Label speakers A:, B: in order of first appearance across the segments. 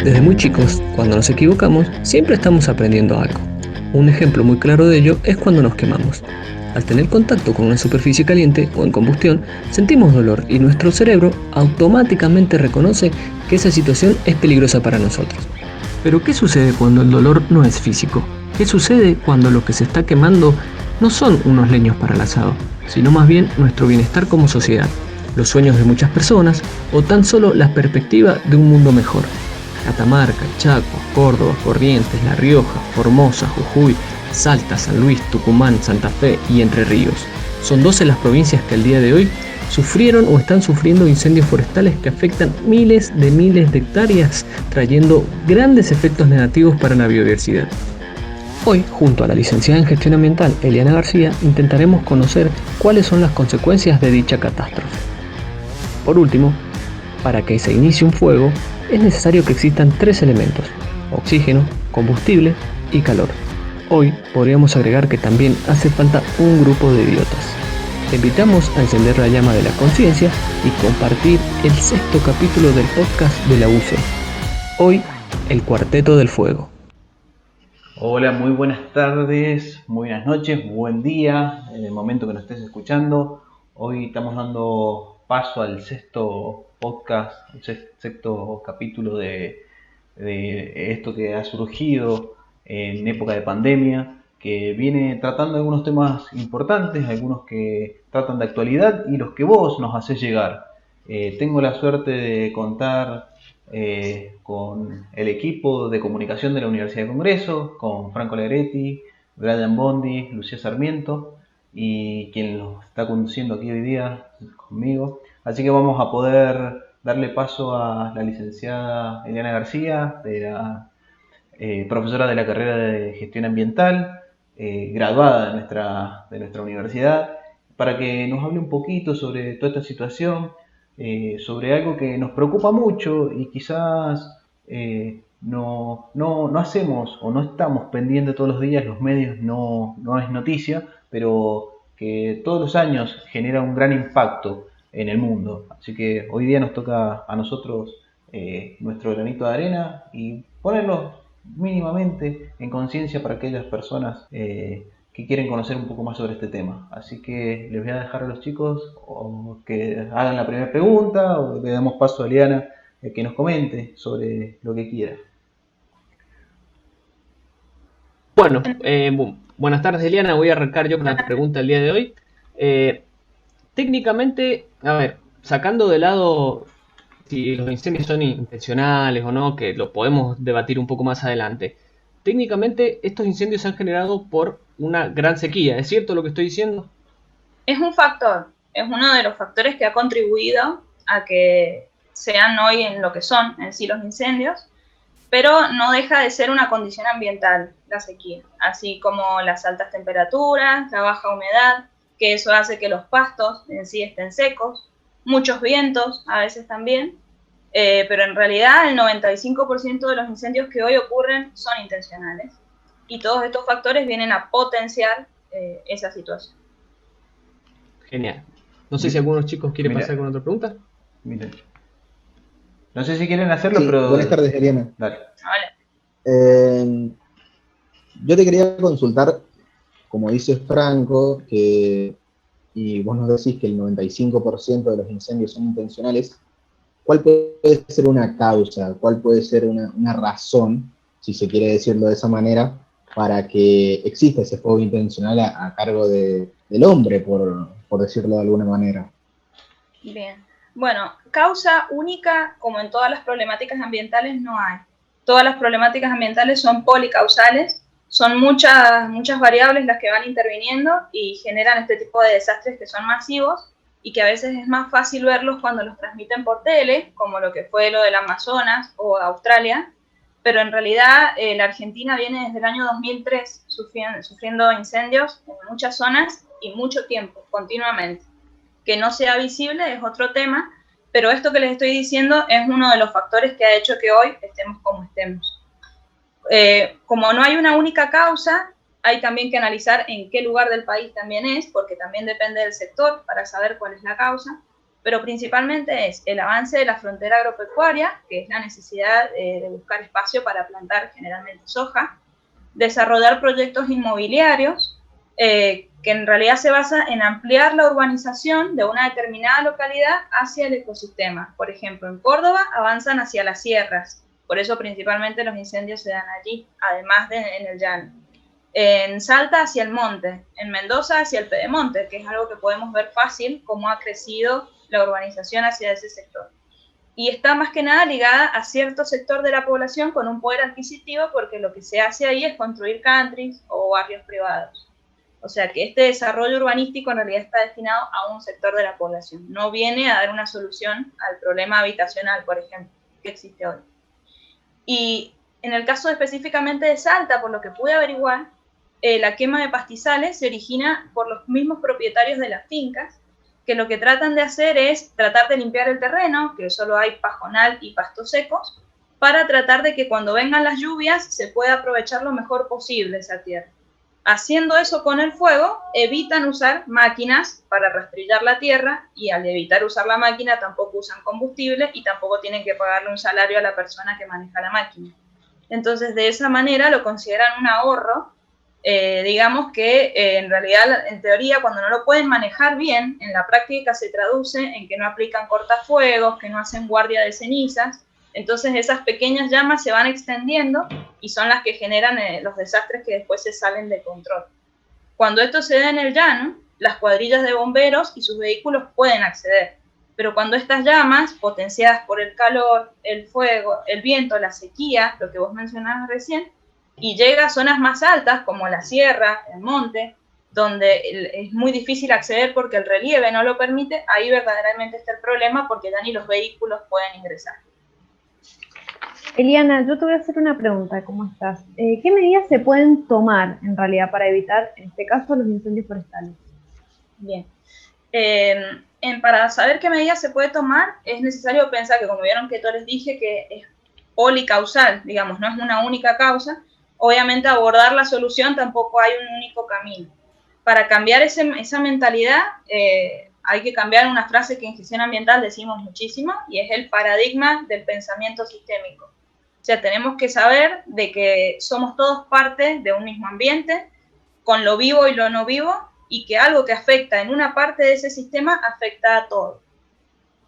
A: Desde muy chicos, cuando nos equivocamos, siempre estamos aprendiendo algo. Un ejemplo muy claro de ello es cuando nos quemamos. Al tener contacto con una superficie caliente o en combustión, sentimos dolor y nuestro cerebro automáticamente reconoce que esa situación es peligrosa para nosotros. Pero ¿qué sucede cuando el dolor no es físico? ¿Qué sucede cuando lo que se está quemando no son unos leños para el asado, sino más bien nuestro bienestar como sociedad, los sueños de muchas personas o tan solo la perspectiva de un mundo mejor? Catamarca, Chaco, Córdoba, Corrientes, La Rioja, Formosa, Jujuy, Salta, San Luis, Tucumán, Santa Fe y Entre Ríos. Son 12 las provincias que al día de hoy sufrieron o están sufriendo incendios forestales que afectan miles de hectáreas, trayendo grandes efectos negativos para la biodiversidad. Hoy, junto a la licenciada en Gestión Ambiental, Eliana García, intentaremos conocer cuáles son las consecuencias de dicha catástrofe. Por último, para que se inicie un fuego, es necesario que existan 3 elementos: oxígeno, combustible y calor. Hoy podríamos agregar que también hace falta un grupo de idiotas. Te invitamos a encender la llama de la conciencia y compartir el 6º capítulo del podcast de la UCE. Hoy, el Cuarteto del Fuego.
B: Hola, muy buenas tardes, muy buenas noches, buen día, en el momento que nos estés escuchando. Hoy estamos dando paso al 6º podcast, el 6º capítulo de esto que ha surgido en época de pandemia, que viene tratando algunos temas importantes, algunos que tratan de actualidad y los que vos nos hacés llegar. Tengo la suerte de contar con el equipo de comunicación de la Universidad de Congreso, con Franco Allegretti, Brian Bondi, Lucía Sarmiento y quien los está conduciendo aquí hoy día conmigo. Así que vamos a poder darle paso a la licenciada Eliana García, profesora de la carrera de Gestión Ambiental, graduada de nuestra universidad, para que nos hable un poquito sobre toda esta situación, sobre algo que nos preocupa mucho y quizás no hacemos o no estamos pendientes todos los días, los medios no es noticia, pero que todos los años genera un gran impacto en el mundo. Así que hoy día nos toca a nosotros nuestro granito de arena y ponerlo mínimamente en conciencia para aquellas personas que quieren conocer un poco más sobre este tema. Así que les voy a dejar a los chicos que hagan la primera pregunta o le damos paso a Eliana que nos comente sobre lo que quiera.
A: Bueno, buenas tardes, Eliana. Voy a arrancar yo con la pregunta del día de hoy. Técnicamente, a ver, sacando de lado si los incendios son intencionales o no, que lo podemos debatir un poco más adelante. Técnicamente, estos incendios se han generado por una gran sequía. ¿Es cierto lo que estoy diciendo?
C: Es un factor, es uno de los factores que ha contribuido a que sean hoy en lo que son en sí los incendios, pero no deja de ser una condición ambiental la sequía, así como las altas temperaturas, la baja humedad, que eso hace que los pastos en sí estén secos, muchos vientos a veces también, pero en realidad el 95% de los incendios que hoy ocurren son intencionales y todos estos factores vienen a potenciar esa situación.
A: Genial. No sé si algunos chicos quieren pasar con otra pregunta.
B: Miren. No sé si quieren hacerlo,
D: sí,
B: pero...
D: Buenas tardes, Eliana.
B: Dale.
C: Hola.
D: Yo te quería consultar, como dice Franco, y vos nos decís que el 95% de los incendios son intencionales, ¿cuál puede ser una causa, cuál puede ser una razón, si se quiere decirlo de esa manera, para que exista ese fuego intencional a cargo del hombre, por decirlo de alguna manera?
C: Bien. Bueno, causa única, como en todas las problemáticas ambientales, no hay. Todas las problemáticas ambientales son policausales, son muchas variables las que van interviniendo y generan este tipo de desastres que son masivos y que a veces es más fácil verlos cuando los transmiten por tele, como lo que fue lo del Amazonas o Australia, pero en realidad la Argentina viene desde el año 2003 sufriendo incendios en muchas zonas y mucho tiempo, continuamente. Que no sea visible es otro tema, pero esto que les estoy diciendo es uno de los factores que ha hecho que hoy estemos como estemos. Como no hay una única causa, hay también que analizar en qué lugar del país también es, porque también depende del sector para saber cuál es la causa, pero principalmente es el avance de la frontera agropecuaria, que es la necesidad de buscar espacio para plantar generalmente soja, desarrollar proyectos inmobiliarios, que en realidad se basa en ampliar la urbanización de una determinada localidad hacia el ecosistema. Por ejemplo, en Córdoba avanzan hacia las sierras, por eso principalmente los incendios se dan allí, además de en el llano. En Salta hacia el monte, en Mendoza hacia el pedemonte, que es algo que podemos ver fácil, cómo ha crecido la urbanización hacia ese sector. Y está más que nada ligada a cierto sector de la población con un poder adquisitivo, porque lo que se hace ahí es construir countries o barrios privados. O sea que este desarrollo urbanístico en realidad está destinado a un sector de la población, no viene a dar una solución al problema habitacional, por ejemplo, que existe hoy. Y en el caso específicamente de Salta, por lo que pude averiguar, la quema de pastizales se origina por los mismos propietarios de las fincas, que lo que tratan de hacer es tratar de limpiar el terreno, que solo hay pajonal y pastos secos, para tratar de que cuando vengan las lluvias se pueda aprovechar lo mejor posible esa tierra. Haciendo eso con el fuego, evitan usar máquinas para rastrillar la tierra, y al evitar usar la máquina tampoco usan combustible y tampoco tienen que pagarle un salario a la persona que maneja la máquina. Entonces, de esa manera lo consideran un ahorro. Digamos que en realidad, en teoría, cuando no lo pueden manejar bien, en la práctica se traduce en que no aplican cortafuegos, que no hacen guardia de cenizas. Entonces esas pequeñas llamas se van extendiendo y son las que generan los desastres que después se salen de control. Cuando esto se da en el llano, las cuadrillas de bomberos y sus vehículos pueden acceder, pero cuando estas llamas, potenciadas por el calor, el fuego, el viento, la sequía, lo que vos mencionabas recién, y llega a zonas más altas como la sierra, el monte, donde es muy difícil acceder porque el relieve no lo permite, ahí verdaderamente está el problema, porque ya ni los vehículos pueden ingresar.
E: Eliana, yo te voy a hacer una pregunta, ¿cómo estás? ¿Qué medidas se pueden tomar en realidad para evitar, en este caso, los incendios forestales?
C: Bien. Para saber qué medidas se puede tomar, es necesario pensar que, como vieron que yo les dije, que es policausal, digamos, no es una única causa. Obviamente abordar la solución tampoco hay un único camino. Para cambiar esa mentalidad hay que cambiar una frase que en gestión ambiental decimos muchísimo, y es el paradigma del pensamiento sistémico. O sea, tenemos que saber de que somos todos parte de un mismo ambiente, con lo vivo y lo no vivo, y que algo que afecta en una parte de ese sistema afecta a todo.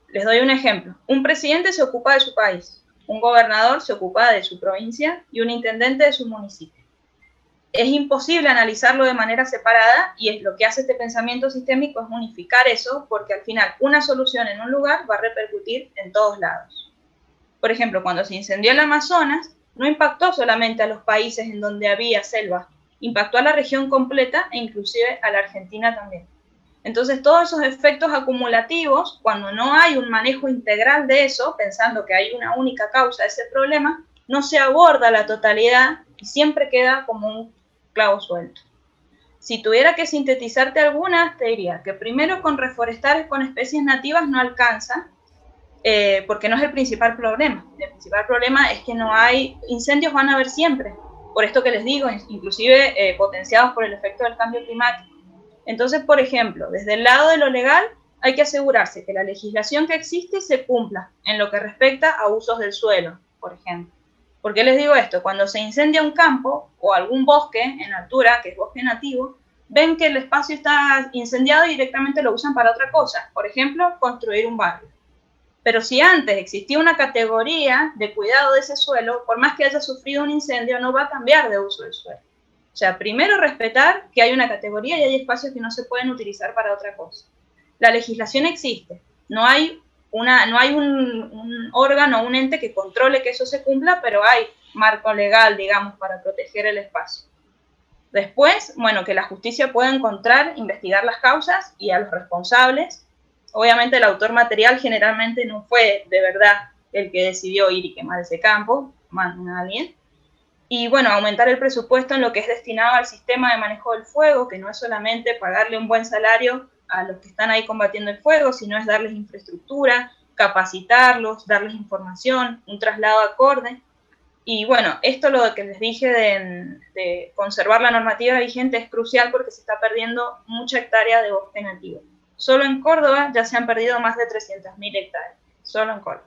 C: Les doy un ejemplo. Un presidente se ocupa de su país, un gobernador se ocupa de su provincia y un intendente de su municipio. Es imposible analizarlo de manera separada, y es lo que hace este pensamiento sistémico es unificar eso, porque al final una solución en un lugar va a repercutir en todos lados. Por ejemplo, cuando se incendió el Amazonas, no impactó solamente a los países en donde había selva, impactó a la región completa e inclusive a la Argentina también. Entonces, todos esos efectos acumulativos, cuando no hay un manejo integral de eso, pensando que hay una única causa de ese problema, no se aborda la totalidad y siempre queda como un clavo suelto. Si tuviera que sintetizarte algunas, te diría que primero con reforestar con especies nativas no alcanza, porque no es el principal problema. El principal problema es que no hay, incendios van a haber siempre, por esto que les digo, inclusive potenciados por el efecto del cambio climático. Entonces, por ejemplo, desde el lado de lo legal hay que asegurarse que la legislación que existe se cumpla en lo que respecta a usos del suelo, por ejemplo. ¿Por qué les digo esto? Cuando se incendia un campo o algún bosque en altura, que es bosque nativo, ven que el espacio está incendiado y directamente lo usan para otra cosa, por ejemplo, construir un barrio. Pero si antes existía una categoría de cuidado de ese suelo, por más que haya sufrido un incendio, no va a cambiar de uso del suelo. O sea, primero respetar que hay una categoría y hay espacios que no se pueden utilizar para otra cosa. La legislación existe, no hay un órgano o un ente que controle que eso se cumpla, pero hay marco legal, digamos, para proteger el espacio. Después, bueno, que la justicia pueda encontrar, investigar las causas y a los responsables. Obviamente el autor material generalmente no fue de verdad el que decidió ir y quemar ese campo, mandan a alguien. Y bueno, aumentar el presupuesto en lo que es destinado al sistema de manejo del fuego, que no es solamente pagarle un buen salario a los que están ahí combatiendo el fuego, sino es darles infraestructura, capacitarlos, darles información, un traslado acorde. Y bueno, esto lo que les dije de conservar la normativa vigente es crucial, porque se está perdiendo mucha hectárea de bosque nativo. Solo en Córdoba ya se han perdido más de 300.000 hectáreas, solo en Córdoba.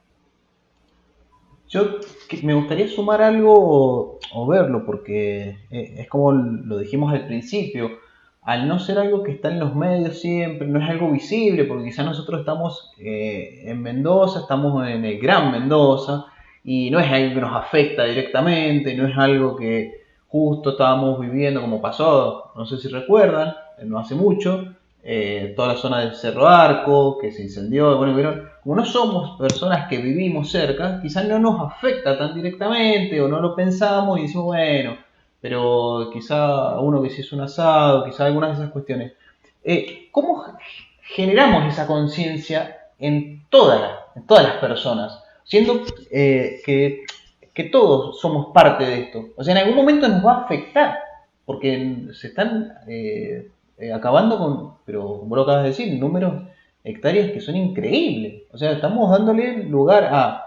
B: Me gustaría sumar algo o verlo, porque es como lo dijimos al principio, al no ser algo que está en los medios siempre, no es algo visible, porque quizás nosotros estamos en Mendoza, estamos en el Gran Mendoza, y no es algo que nos afecta directamente, no es algo que justo estábamos viviendo como pasó, no sé si recuerdan, no hace mucho, toda la zona del Cerro Arco, que se incendió, bueno, como no somos personas que vivimos cerca, quizás no nos afecta tan directamente, o no lo pensamos y decimos, bueno, pero quizá uno que se hizo un asado, quizá algunas de esas cuestiones. ¿Cómo generamos esa conciencia en todas las personas? Siendo que todos somos parte de esto. O sea, en algún momento nos va a afectar, porque se están acabando con, pero como lo acabas de decir, números hectáreas que son increíbles. O sea, estamos dándole lugar a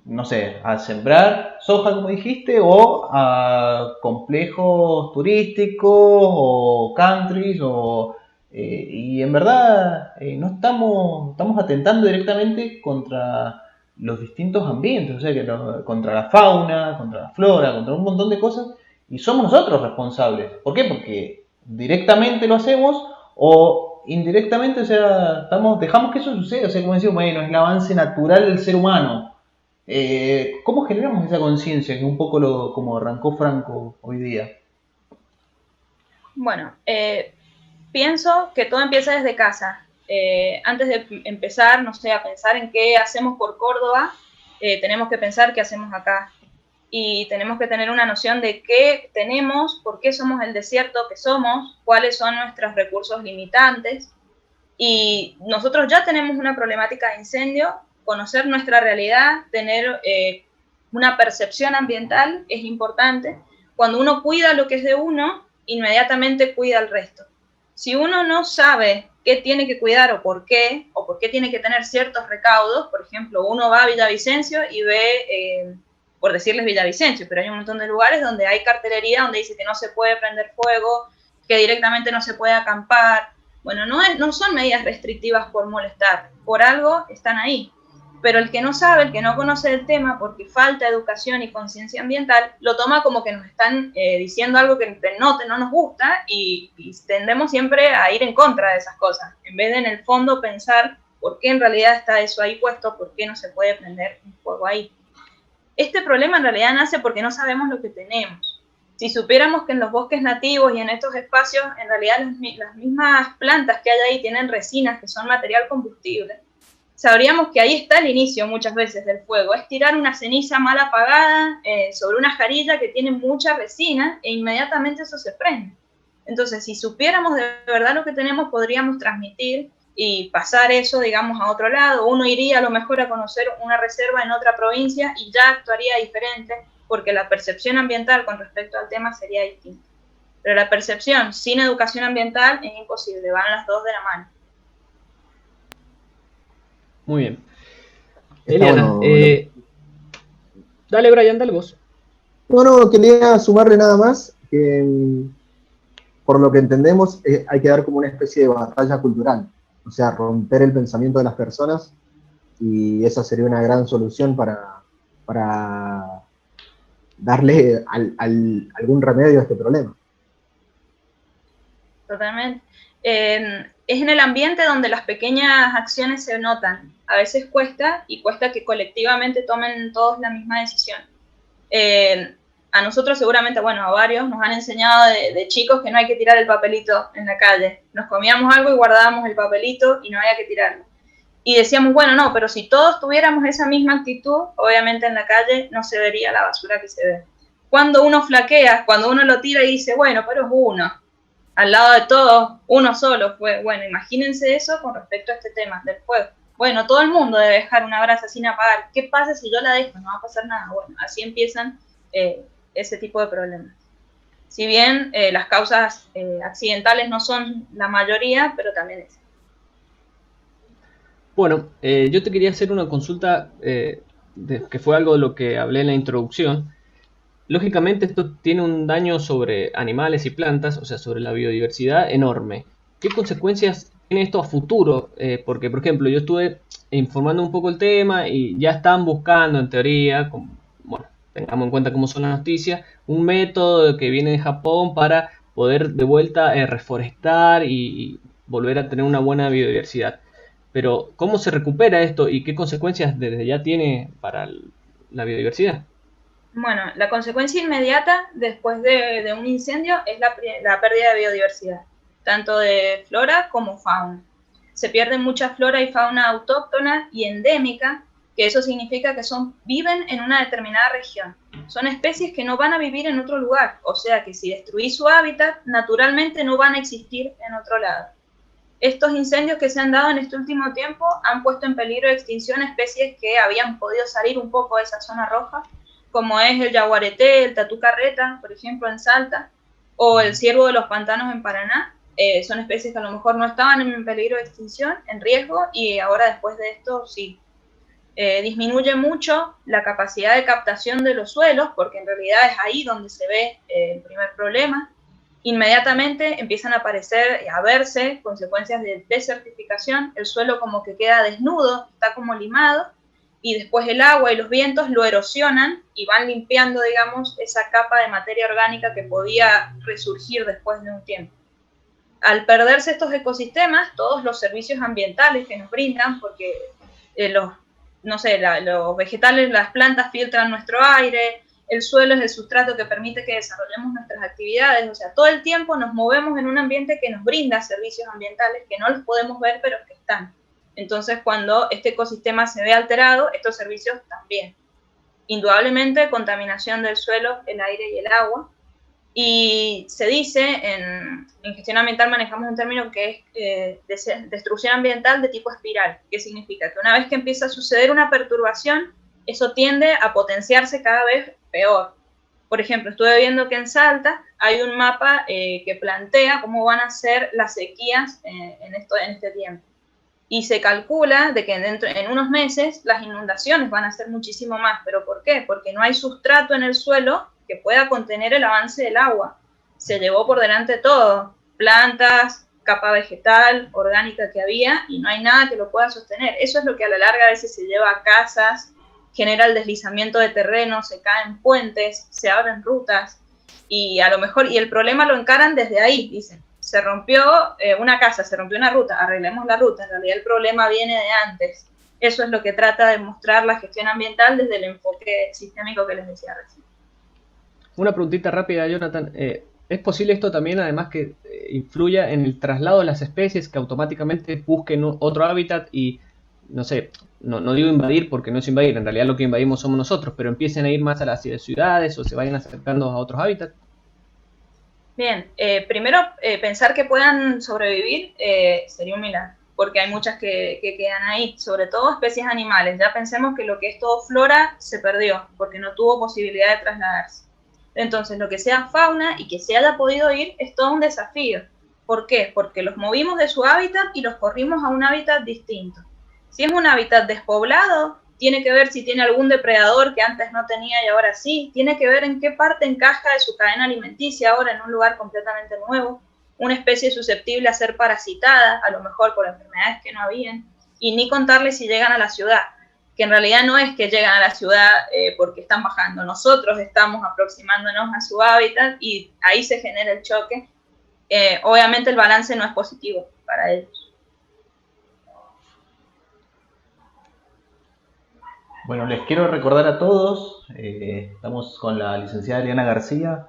B: no sé, a sembrar soja, como dijiste, o a complejos turísticos o countries, y en verdad no estamos atentando directamente contra los distintos ambientes, o sea, contra la fauna, contra la flora, contra un montón de cosas, y somos nosotros responsables. ¿Por qué? Porque directamente lo hacemos o indirectamente, o sea, dejamos que eso suceda, o sea, como decimos, bueno, es el avance natural del ser humano. ¿Cómo generamos esa conciencia? Que es un poco como arrancó Franco hoy día.
C: Bueno, pienso que todo empieza desde casa. Antes de empezar, no sé, a pensar en qué hacemos por Córdoba, tenemos que pensar qué hacemos acá. Y tenemos que tener una noción de qué tenemos, por qué somos el desierto que somos, cuáles son nuestros recursos limitantes. Y nosotros ya tenemos una problemática de incendio. Conocer nuestra realidad, tener una percepción ambiental es importante. Cuando uno cuida lo que es de uno, inmediatamente cuida el resto. Si uno no sabe qué tiene que cuidar o por qué tiene que tener ciertos recaudos, por ejemplo, uno va a Villavicencio y ve, por decirles Villavicencio, pero hay un montón de lugares donde hay cartelería donde dice que no se puede prender fuego, que directamente no se puede acampar. Bueno, no son medidas restrictivas por molestar, por algo están ahí. Pero el que no sabe, el que no conoce el tema, porque falta educación y conciencia ambiental, lo toma como que nos están diciendo algo que no nos gusta y tendemos siempre a ir en contra de esas cosas, en vez de en el fondo pensar por qué en realidad está eso ahí puesto, por qué no se puede prender un fuego ahí. Este problema en realidad nace porque no sabemos lo que tenemos. Si supiéramos que en los bosques nativos y en estos espacios, en realidad las mismas plantas que hay ahí tienen resinas que son material combustible, sabríamos que ahí está el inicio muchas veces del fuego, es tirar una ceniza mal apagada sobre una jarilla que tiene mucha resina e inmediatamente eso se prende. Entonces, si supiéramos de verdad lo que tenemos, podríamos transmitir y pasar eso, digamos, a otro lado. Uno iría a lo mejor a conocer una reserva en otra provincia y ya actuaría diferente, porque la percepción ambiental con respecto al tema sería distinta. Pero la percepción sin educación ambiental es imposible, van las dos de la mano.
A: Muy bien. Eliana, dale Brian, dale vos.
D: No, quería sumarle nada más que por lo que entendemos hay que dar como una especie de batalla cultural, o sea, romper el pensamiento de las personas, y esa sería una gran solución para darle algún remedio a este problema.
C: Totalmente. Es en el ambiente donde las pequeñas acciones se notan. A veces cuesta que colectivamente tomen todos la misma decisión. A nosotros seguramente, bueno, a varios nos han enseñado de chicos que no hay que tirar el papelito en la calle. Nos comíamos algo y guardábamos el papelito y no había que tirarlo. Y decíamos, bueno, no, pero si todos tuviéramos esa misma actitud, obviamente en la calle no se vería la basura que se ve. Cuando uno flaquea, cuando uno lo tira y dice, bueno, pero es uno, al lado de todos, uno solo fue. Bueno, imagínense eso con respecto a este tema del fuego. Bueno, todo el mundo debe dejar una brasa sin apagar. ¿Qué pasa si yo la dejo? No va a pasar nada. Bueno, así empiezan ese tipo de problemas. Si bien las causas accidentales no son la mayoría, pero también es.
A: Bueno, yo te quería hacer una consulta que fue algo de lo que hablé en la introducción. Lógicamente esto tiene un daño sobre animales y plantas, o sea, sobre la biodiversidad enorme. ¿qué consecuencias tiene esto a futuro? Porque, por ejemplo, yo estuve informando un poco el tema y ya están buscando, en teoría, bueno, tengamos en cuenta cómo son las noticias, un método que viene de Japón para poder de vuelta reforestar y volver a tener una buena biodiversidad. Pero, ¿cómo se recupera esto y qué consecuencias desde ya tiene para la biodiversidad?
C: Bueno, la consecuencia inmediata después de un incendio es la pérdida de biodiversidad, tanto de flora como fauna. Se pierde mucha flora y fauna autóctona y endémica, que eso significa que viven en una determinada región. Son especies que no van a vivir en otro lugar, o sea que si destruís su hábitat, naturalmente no van a existir en otro lado. Estos incendios que se han dado en este último tiempo han puesto en peligro de extinción especies que habían podido salir un poco de esa zona roja, como es el yaguareté, el tatú carreta, por ejemplo, en Salta, o el ciervo de los pantanos en Paraná. Son especies que a lo mejor no estaban en peligro de extinción, en riesgo, y ahora después de esto sí. Disminuye mucho la capacidad de captación de los suelos, porque en realidad es ahí donde se ve el primer problema. Inmediatamente empiezan a aparecer, a verse consecuencias de desertificación, el suelo como que queda desnudo, está como limado, y después el agua y los vientos lo erosionan y van limpiando, digamos, esa capa de materia orgánica que podía resurgir después de un tiempo. Al perderse estos ecosistemas, todos los servicios ambientales que nos brindan, porque los vegetales, las plantas filtran nuestro aire, el suelo es el sustrato que permite que desarrollemos nuestras actividades, o sea, todo el tiempo nos movemos en un ambiente que nos brinda servicios ambientales que no los podemos ver, pero que están. Entonces, cuando este ecosistema se ve alterado, estos servicios también. Indudablemente, contaminación del suelo, el aire y el agua. Y se dice, en gestión ambiental manejamos un término que es destrucción ambiental de tipo espiral, que significa que una vez que empieza a suceder una perturbación, eso tiende a potenciarse cada vez peor. Por ejemplo, estuve viendo que en Salta hay un mapa que plantea cómo van a ser las sequías en este tiempo. Y se calcula de que en unos meses las inundaciones van a ser muchísimo más. ¿Pero por qué? Porque no hay sustrato en el suelo que pueda contener el avance del agua. Se llevó por delante todo, plantas, capa vegetal, orgánica que había, y no hay nada que lo pueda sostener. Eso es lo que a la larga a veces se lleva a casas, genera el deslizamiento de terreno, se caen puentes, se abren rutas, y a lo mejor, y el problema lo encaran desde ahí, dicen. Se rompió una casa, se rompió una ruta, arreglemos la ruta. En realidad el problema viene de antes. Eso es lo que trata de mostrar la gestión ambiental desde el enfoque sistémico que les decía recién.
A: Una preguntita rápida, Jonathan. ¿Es posible esto también, además, que influya en el traslado de las especies, que automáticamente busquen otro hábitat y, no sé, no digo invadir porque no es invadir, en realidad lo que invadimos somos nosotros, pero empiecen a ir más a las ciudades o se vayan acercando a otros hábitats?
C: Bien, primero pensar que puedan sobrevivir sería un milagro, porque hay muchas que quedan ahí, sobre todo especies animales. Ya pensemos que lo que es todo flora se perdió, porque no tuvo posibilidad de trasladarse. Entonces, lo que sea fauna y que se haya podido ir es todo un desafío. ¿Por qué? Porque los movimos de su hábitat y los corrimos a un hábitat distinto. Si es un hábitat despoblado, tiene que ver si tiene algún depredador que antes no tenía y ahora sí, tiene que ver en qué parte encaja de su cadena alimenticia ahora en un lugar completamente nuevo, una especie susceptible a ser parasitada, a lo mejor por enfermedades que no habían, y ni contarle si llegan a la ciudad, que en realidad no es que llegan a la ciudad porque están bajando, nosotros estamos aproximándonos a su hábitat y ahí se genera el choque. Obviamente el balance no es positivo para ellos.
B: Bueno, les quiero recordar a todos, estamos con la licenciada Eliana García,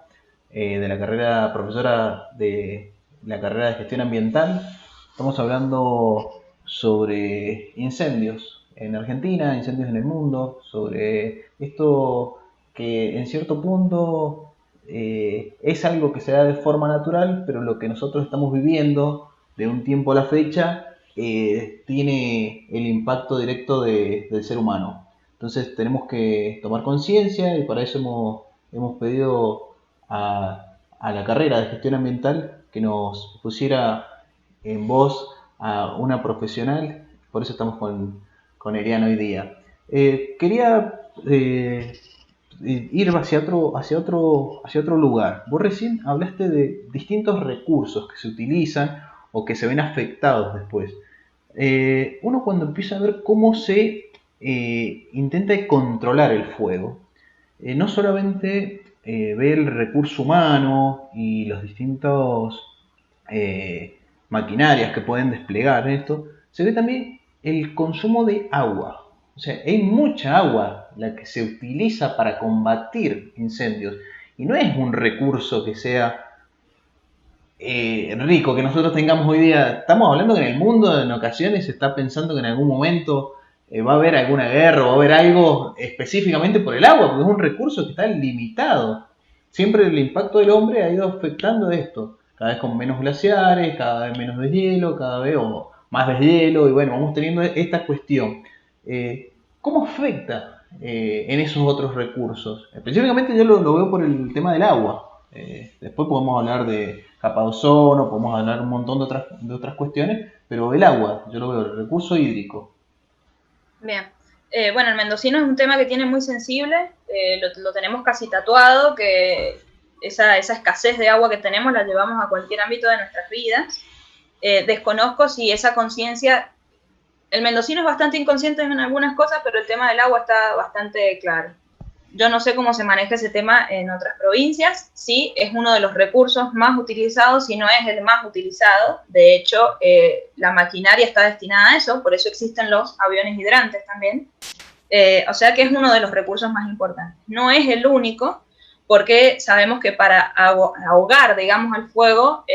B: de la carrera, profesora de la carrera de gestión ambiental. Estamos hablando sobre incendios en Argentina, incendios en el mundo, sobre esto que en cierto punto es algo que se da de forma natural, pero lo que nosotros estamos viviendo de un tiempo a la fecha tiene el impacto directo del ser humano. Entonces tenemos que tomar conciencia y para eso hemos pedido a la carrera de gestión ambiental que nos pusiera en voz a una profesional. Por eso estamos con Eliana hoy día. Quería ir hacia otro lugar. Vos recién hablaste de distintos recursos que se utilizan o que se ven afectados después. Uno cuando empieza a ver cómo se intenta controlar el fuego, no solamente ve el recurso humano y los distintos maquinarias que pueden desplegar en esto, se ve también el consumo de agua. O sea, hay mucha agua la que se utiliza para combatir incendios y no es un recurso que sea rico, que nosotros tengamos hoy día. Estamos hablando que en el mundo en ocasiones se está pensando que en algún momento va a haber alguna guerra o va a haber algo específicamente por el agua, porque es un recurso que está limitado. Siempre el impacto del hombre ha ido afectando esto, cada vez con menos glaciares, cada vez menos deshielo, cada vez o más deshielo, y bueno, vamos teniendo esta cuestión. ¿Cómo afecta en esos otros recursos? Específicamente yo lo veo por el tema del agua. Después podemos hablar de capa de ozono, podemos hablar un montón de otras cuestiones, pero el agua, yo lo veo, el recurso hídrico.
C: Bien. Bueno, el mendocino es un tema que tiene muy sensible, lo tenemos casi tatuado, que esa escasez de agua que tenemos la llevamos a cualquier ámbito de nuestras vidas. Desconozco si esa conciencia, el mendocino es bastante inconsciente en algunas cosas, pero el tema del agua está bastante claro. Yo no sé cómo se maneja ese tema en otras provincias. Sí, es uno de los recursos más utilizados, si no es el más utilizado. De hecho, la maquinaria está destinada a eso, por eso existen los aviones hidrantes también. O sea que es uno de los recursos más importantes. No es el único, porque sabemos que para ahogar, digamos, al fuego,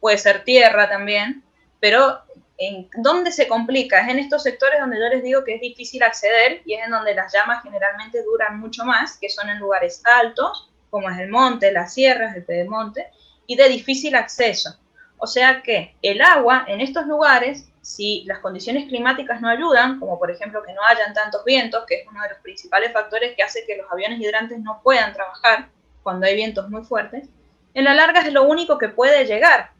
C: puede ser tierra también, pero ¿en dónde se complica? Es en estos sectores donde yo les digo que es difícil acceder y es en donde las llamas generalmente duran mucho más, que son en lugares altos, como es el monte, las sierras, el pedemonte, y de difícil acceso. O sea que el agua en estos lugares, si las condiciones climáticas no ayudan, como por ejemplo que no hayan tantos vientos, que es uno de los principales factores que hace que los aviones hidrantes no puedan trabajar cuando hay vientos muy fuertes, en la larga es lo único que puede llegar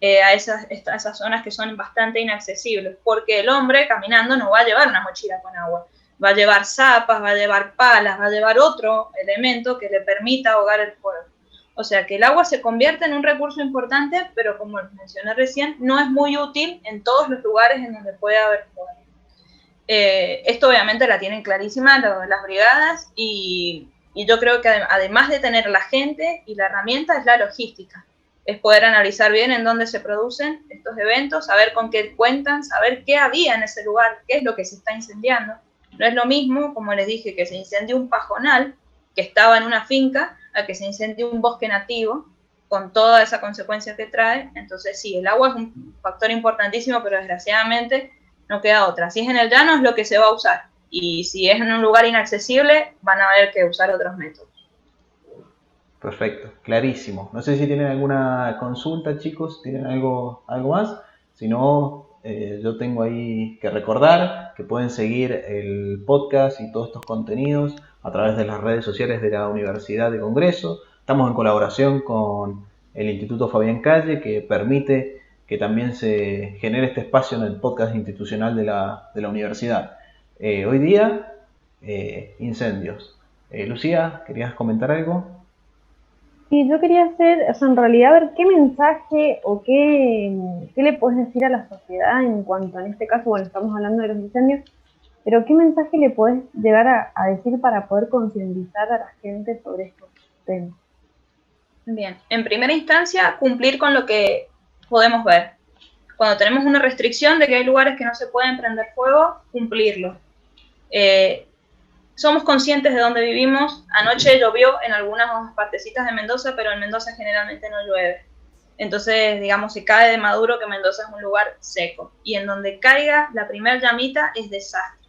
C: a esas zonas que son bastante inaccesibles, porque el hombre caminando no va a llevar una mochila con agua, va a llevar zapas, va a llevar palas, va a llevar otro elemento que le permita ahogar el fuego. O sea que el agua se convierte en un recurso importante, pero como mencioné recién, no es muy útil en todos los lugares en donde puede haber fuego. Esto obviamente la tienen clarísima las brigadas y yo creo que además de tener la gente y la herramienta es la logística. Es poder analizar bien en dónde se producen estos eventos, saber con qué cuentan, saber qué había en ese lugar, qué es lo que se está incendiando. No es lo mismo, como les dije, que se incendie un pajonal que estaba en una finca a que se incendie un bosque nativo con toda esa consecuencia que trae. Entonces sí, el agua es un factor importantísimo, pero desgraciadamente no queda otra. Si es en el llano es lo que se va a usar y si es en un lugar inaccesible van a haber que usar otros métodos.
B: Perfecto, clarísimo. No sé si tienen alguna consulta, chicos, tienen algo más. Si no, yo tengo ahí que recordar que pueden seguir el podcast y todos estos contenidos a través de las redes sociales de la Universidad de Congreso. Estamos en colaboración con el Instituto Fabián Calle, que permite que también se genere este espacio en el podcast institucional de la universidad. Hoy día, incendios. Lucía, ¿querías comentar algo?
E: Sí, yo quería hacer, o sea, en realidad ver qué mensaje o qué le puedes decir a la sociedad en cuanto, en este caso, bueno, estamos hablando de los incendios, pero qué mensaje le puedes llegar a decir para poder concientizar a la gente sobre estos temas.
C: Bien, en primera instancia, cumplir con lo que podemos ver. Cuando tenemos una restricción de que hay lugares que no se pueden prender fuego, cumplirlo. Somos conscientes de dónde vivimos. Anoche llovió en algunas partecitas de Mendoza, pero en Mendoza generalmente no llueve. Entonces, digamos, se cae de Maduro, que Mendoza es un lugar seco. Y en donde caiga la primera llamita es desastre.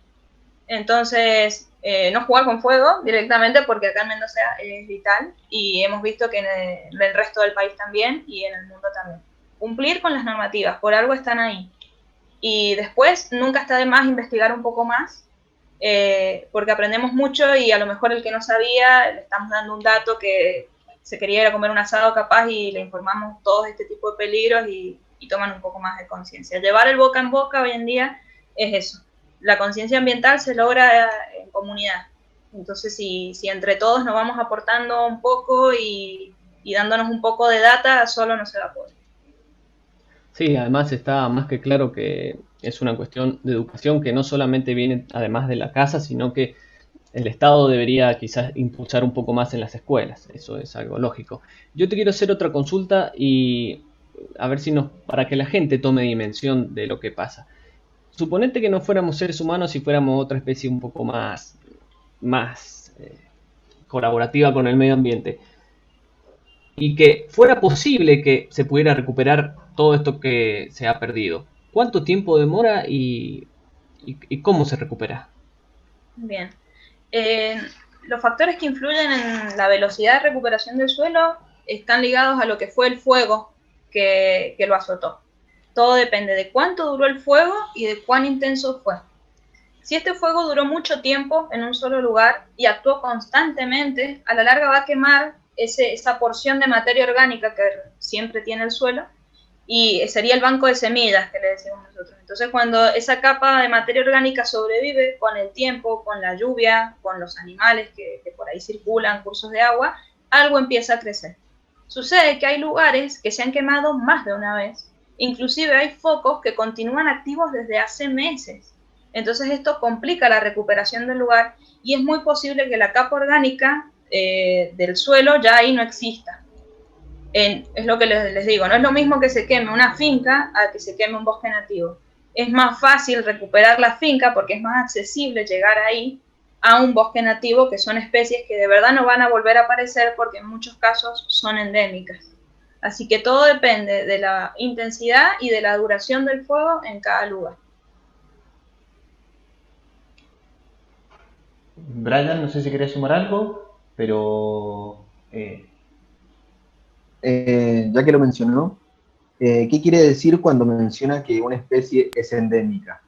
C: Entonces, no jugar con fuego directamente, porque acá en Mendoza es vital. Y hemos visto que en el resto del país también y en el mundo también. Cumplir con las normativas, por algo están ahí. Y después, nunca está de más investigar un poco más, porque aprendemos mucho y a lo mejor el que no sabía le estamos dando un dato que se quería ir a comer un asado capaz y le informamos todos este tipo de peligros y toman un poco más de conciencia. Llevar el boca en boca hoy en día es eso. La conciencia ambiental se logra en comunidad. Entonces si entre todos nos vamos aportando un poco y dándonos un poco de data, solo no se va a poder.
A: Sí, además está más que claro que es una cuestión de educación que no solamente viene además de la casa, sino que el Estado debería quizás impulsar un poco más en las escuelas. Eso es algo lógico. Yo te quiero hacer otra consulta y a ver si nos, para que la gente tome dimensión de lo que pasa. Suponete que no fuéramos seres humanos y fuéramos otra especie un poco más colaborativa con el medio ambiente y que fuera posible que se pudiera recuperar todo esto que se ha perdido. ¿Cuánto tiempo demora y cómo se recupera?
C: Bien. Eh, los factores que influyen en la velocidad de recuperación del suelo están ligados a lo que fue el fuego que lo azotó. Todo depende de cuánto duró el fuego y de cuán intenso fue. Si este fuego duró mucho tiempo en un solo lugar y actuó constantemente, a la larga va a quemar esa porción de materia orgánica que siempre tiene el suelo y sería el banco de semillas que le decimos nosotros. Entonces, cuando esa capa de materia orgánica sobrevive con el tiempo, con la lluvia, con los animales que por ahí circulan, cursos de agua, algo empieza a crecer. Sucede que hay lugares que se han quemado más de una vez, inclusive hay focos que continúan activos desde hace meses. Entonces esto complica la recuperación del lugar y es muy posible que la capa orgánica del suelo ya ahí no exista. Es lo que les digo, no es lo mismo que se queme una finca a que se queme un bosque nativo. Es más fácil recuperar la finca porque es más accesible llegar ahí a un bosque nativo, que son especies que de verdad no van a volver a aparecer porque en muchos casos son endémicas. Así que todo depende de la intensidad y de la duración del fuego en cada lugar.
B: Brian, no sé si querías sumar algo, pero
D: Ya que lo mencionó, ¿qué quiere decir cuando menciona que una especie es endémica?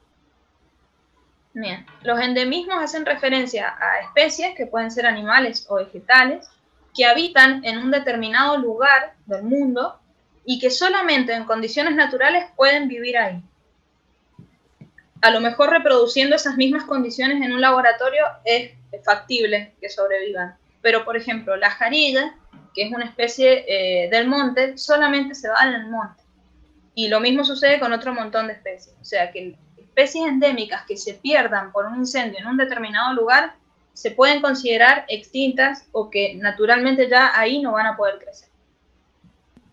C: Bien, los endemismos hacen referencia a especies que pueden ser animales o vegetales que habitan en un determinado lugar del mundo y que solamente en condiciones naturales pueden vivir ahí. A lo mejor reproduciendo esas mismas condiciones en un laboratorio es factible que sobrevivan. Pero, por ejemplo, la jarilla, que es una especie del monte, solamente se da en el monte. Y lo mismo sucede con otro montón de especies. O sea, que especies endémicas que se pierdan por un incendio en un determinado lugar se pueden considerar extintas o que naturalmente ya ahí no van a poder crecer.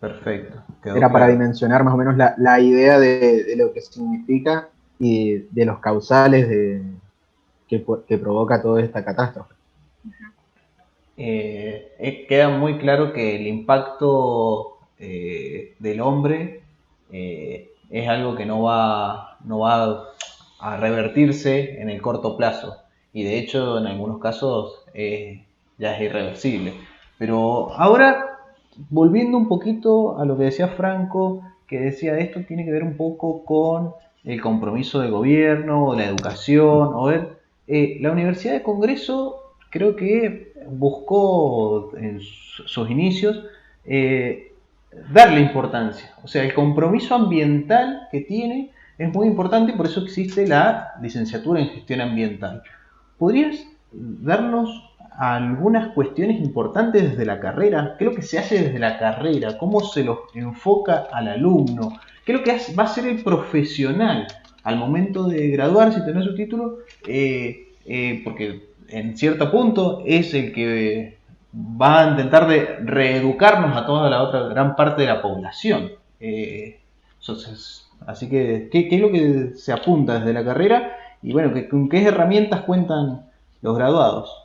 B: perfecto.
D: Era para dimensionar más o menos la idea de lo que significa y de los causales que provoca toda esta catástrofe.
B: Queda muy claro que el impacto del hombre es algo que no va a revertirse en el corto plazo, y de hecho en algunos casos ya es irreversible. Pero ahora, volviendo un poquito a lo que decía Franco, que decía esto tiene que ver un poco con el compromiso del gobierno, la educación, la Universidad de Congreso creo que buscó en sus inicios darle importancia. O sea, el compromiso ambiental que tiene es muy importante y por eso existe la licenciatura en gestión ambiental. ¿Podrías darnos algunas cuestiones importantes desde la carrera? ¿Qué es lo que se hace desde la carrera? ¿Cómo se lo enfoca al alumno? ¿Qué es lo que va a ser el profesional al momento de graduarse y tener su título? Porque en cierto punto es el que va a intentar de reeducarnos a toda la otra gran parte de la población. Entonces, así que, ¿qué es lo que se apunta desde la carrera? Y bueno, ¿con qué herramientas cuentan los graduados?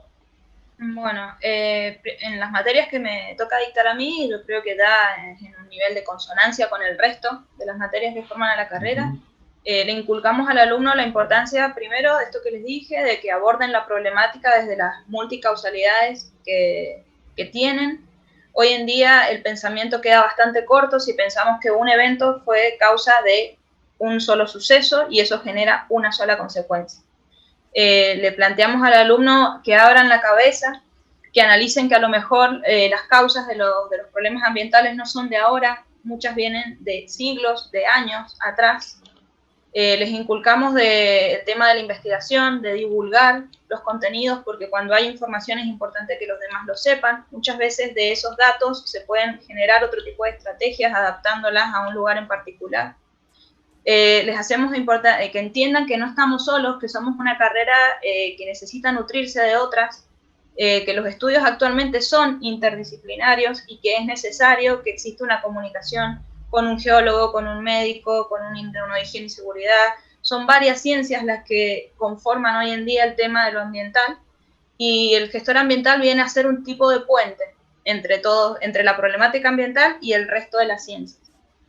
C: Bueno, en las materias que me toca dictar a mí, yo creo que da en un nivel de consonancia con el resto de las materias que forman a la carrera. Le inculcamos al alumno la importancia, primero, de esto que les dije, de que aborden la problemática desde las multicausalidades que tienen. Hoy en día el pensamiento queda bastante corto si pensamos que un evento fue causa de un solo suceso y eso genera una sola consecuencia. Le planteamos al alumno que abran la cabeza, que analicen que a lo mejor las causas de los problemas ambientales no son de ahora, muchas vienen de siglos, de años atrás, Les inculcamos el tema de la investigación, de divulgar los contenidos, porque cuando hay información es importante que los demás lo sepan. Muchas veces de esos datos se pueden generar otro tipo de estrategias adaptándolas a un lugar en particular. Les hacemos que entiendan que no estamos solos, que somos una carrera que necesita nutrirse de otras, que los estudios actualmente son interdisciplinarios y que es necesario que exista una comunicación con un geólogo, con un médico, con uno de higiene y seguridad. Son varias ciencias las que conforman hoy en día el tema de lo ambiental, y el gestor ambiental viene a ser un tipo de puente entre la problemática ambiental y el resto de las ciencias.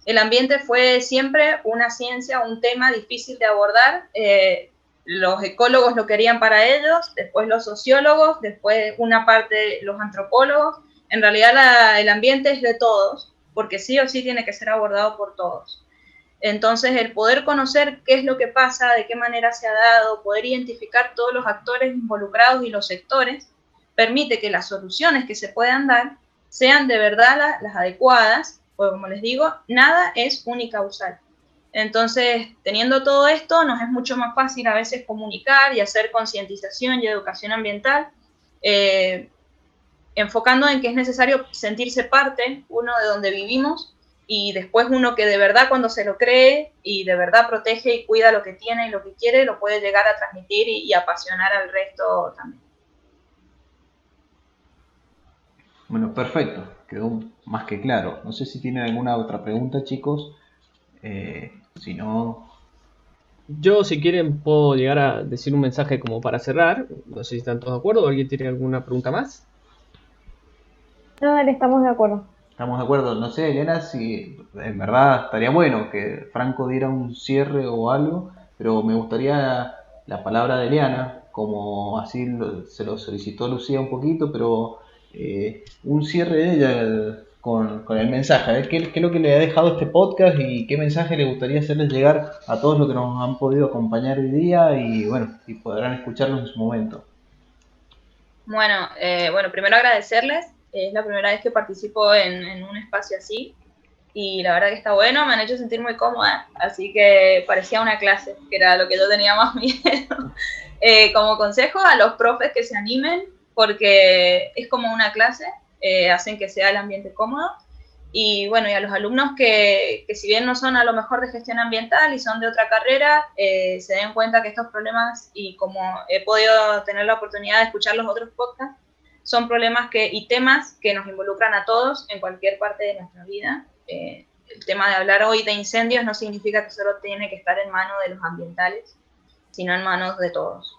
C: El ambiente fue siempre una ciencia, un tema difícil de abordar. Los ecólogos lo querían para ellos, después los sociólogos, después una parte los antropólogos. En realidad el ambiente es de todos, porque sí o sí tiene que ser abordado por todos. Entonces, el poder conocer qué es lo que pasa, de qué manera se ha dado, poder identificar todos los actores involucrados y los sectores, permite que las soluciones que se puedan dar sean de verdad las adecuadas, porque como les digo, nada es unicausal. Entonces, teniendo todo esto, nos es mucho más fácil a veces comunicar y hacer concientización y educación ambiental, enfocando en que es necesario sentirse parte, uno, de donde vivimos, y después uno que de verdad, cuando se lo cree y de verdad protege y cuida lo que tiene y lo que quiere, lo puede llegar a transmitir y apasionar al resto también.
B: Bueno, perfecto, quedó más que claro. No sé si tienen alguna otra pregunta, chicos. Si no...
A: Yo, si quieren, puedo llegar a decir un mensaje como para cerrar. No sé si están todos de acuerdo o alguien tiene alguna pregunta más.
E: No, dale, estamos de acuerdo.
B: Estamos de acuerdo. No sé, Elena, si en verdad estaría bueno que Franco diera un cierre o algo, pero me gustaría la palabra de Eliana, como así se lo solicitó Lucía un poquito, pero un cierre de ella con el mensaje. A ver qué es lo que le ha dejado este podcast y qué mensaje le gustaría hacerles llegar a todos los que nos han podido acompañar hoy día y bueno, y podrán escucharnos en su momento.
C: Bueno, primero agradecerles. Es la primera vez que participo en un espacio así y la verdad que está bueno, me han hecho sentir muy cómoda, así que parecía una clase, que era lo que yo tenía más miedo. Como consejo a los profes que se animen, porque es como una clase, hacen que sea el ambiente cómodo. Y bueno, y a los alumnos que si bien no son a lo mejor de gestión ambiental y son de otra carrera, se den cuenta que estos problemas, y como he podido tener la oportunidad de escuchar los otros podcasts, son problemas y temas que nos involucran a todos en cualquier parte de nuestra vida. El tema de hablar hoy de incendios no significa que solo tiene que estar en manos de los ambientales, sino en manos de todos.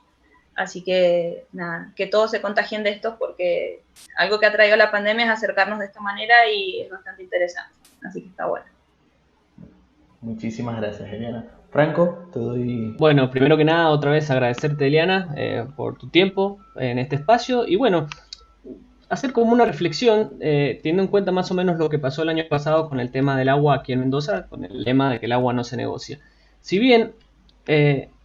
C: Así que nada, que todos se contagien de esto, porque algo que ha traído la pandemia es acercarnos de esta manera y es bastante interesante. Así que está bueno.
B: Muchísimas gracias, Eliana. Franco, te doy...
A: Bueno, primero que nada, otra vez agradecerte, Eliana, por tu tiempo en este espacio. Y bueno, hacer como una reflexión, teniendo en cuenta más o menos lo que pasó el año pasado con el tema del agua aquí en Mendoza, con el lema de que el agua no se negocia. Si bien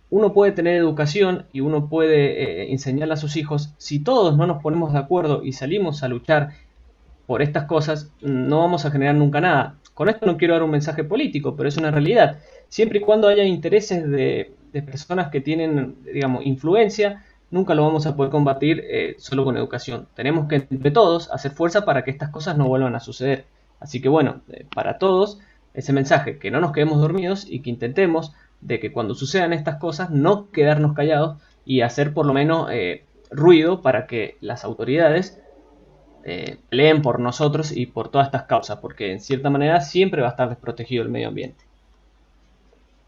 A: uno puede tener educación y uno puede enseñarle a sus hijos, si todos no nos ponemos de acuerdo y salimos a luchar por estas cosas, no vamos a generar nunca nada. Con esto no quiero dar un mensaje político, pero es una realidad. Siempre y cuando haya intereses de personas que tienen, digamos, influencia, nunca lo vamos a poder combatir solo con educación. Tenemos que entre todos hacer fuerza para que estas cosas no vuelvan a suceder. Así que bueno, para todos, ese mensaje, que no nos quedemos dormidos y que intentemos de que cuando sucedan estas cosas no quedarnos callados y hacer por lo menos ruido para que las autoridades peleen por nosotros y por todas estas causas, porque en cierta manera siempre va a estar desprotegido el medio ambiente.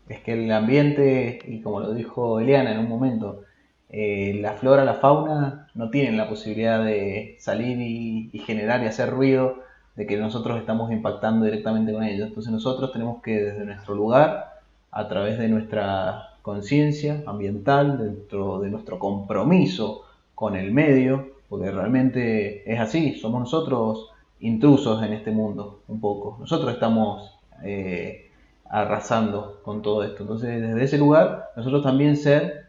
B: Es que el ambiente, y como lo dijo Eliana en un momento, la flora, la fauna no tienen la posibilidad de salir y generar y hacer ruido de que nosotros estamos impactando directamente con ellos. Entonces nosotros tenemos que desde nuestro lugar, a través de nuestra conciencia ambiental, dentro de nuestro compromiso con el medio, porque realmente es así, somos nosotros intrusos en este mundo, un poco. Nosotros estamos arrasando con todo esto. Entonces desde ese lugar nosotros también ser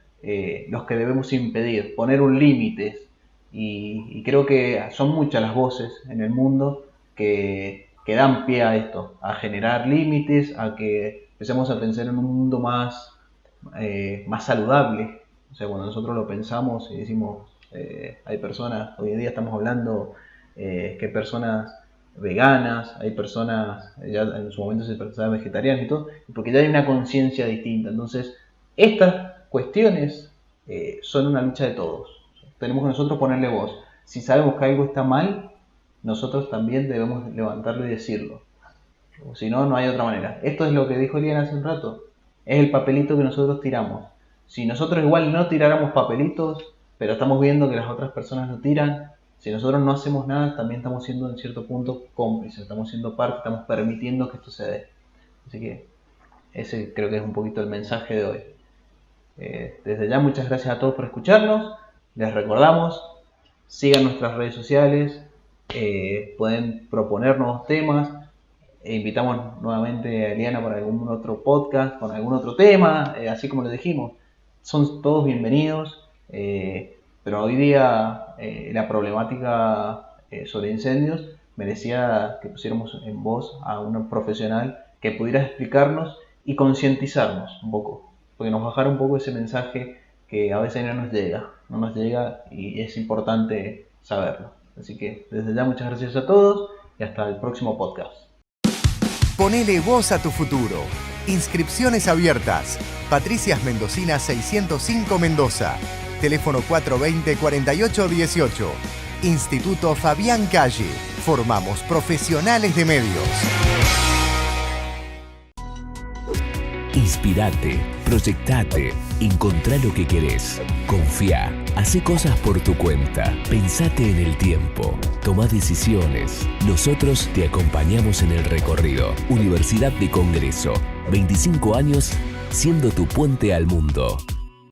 B: los que debemos impedir, poner un límite, y creo que son muchas las voces en el mundo que dan pie a esto, a generar límites, a que empezamos a pensar en un mundo más saludable. O sea, cuando nosotros lo pensamos y decimos, hay personas, hoy en día estamos hablando que hay personas veganas, hay personas, ya en su momento se pensaban vegetarianas y todo, porque ya hay una conciencia distinta. Entonces, estas cuestiones son una lucha de todos. Tenemos que nosotros ponerle voz. Si sabemos que algo está mal, nosotros también debemos levantarlo y decirlo. O si no, no hay otra manera. Esto es lo que dijo Eliana hace un rato. Es el papelito que nosotros tiramos. Si nosotros igual no tiráramos papelitos, pero estamos viendo que las otras personas lo tiran, si nosotros no hacemos nada, también estamos siendo en cierto punto cómplices, estamos siendo parte, estamos permitiendo que esto se dé. Así que ese creo que es un poquito el mensaje de hoy. Desde ya, muchas gracias a todos por escucharnos. Les recordamos, sigan nuestras redes sociales, pueden proponer nuevos temas. Invitamos nuevamente a Eliana para algún otro podcast, con algún otro tema, así como les dijimos. Son todos bienvenidos, pero hoy día la problemática sobre incendios merecía que pusiéramos en voz a un profesional que pudiera explicarnos y concientizarnos un poco, porque nos bajara un poco ese mensaje que a veces no nos llega y es importante saberlo. Así que desde ya muchas gracias a todos y hasta el próximo podcast.
F: Ponele voz a tu futuro. Inscripciones abiertas. Patricias Mendocinas 605 Mendoza. Teléfono 420-4818. Instituto Fabián Calle. Formamos profesionales de medios.
G: Inspirate, proyectate, encontrá lo que querés. Confía, hacé cosas por tu cuenta. Pensate en el tiempo, tomá decisiones. Nosotros te acompañamos en el recorrido. Universidad de Congreso, 25 años siendo tu puente al mundo.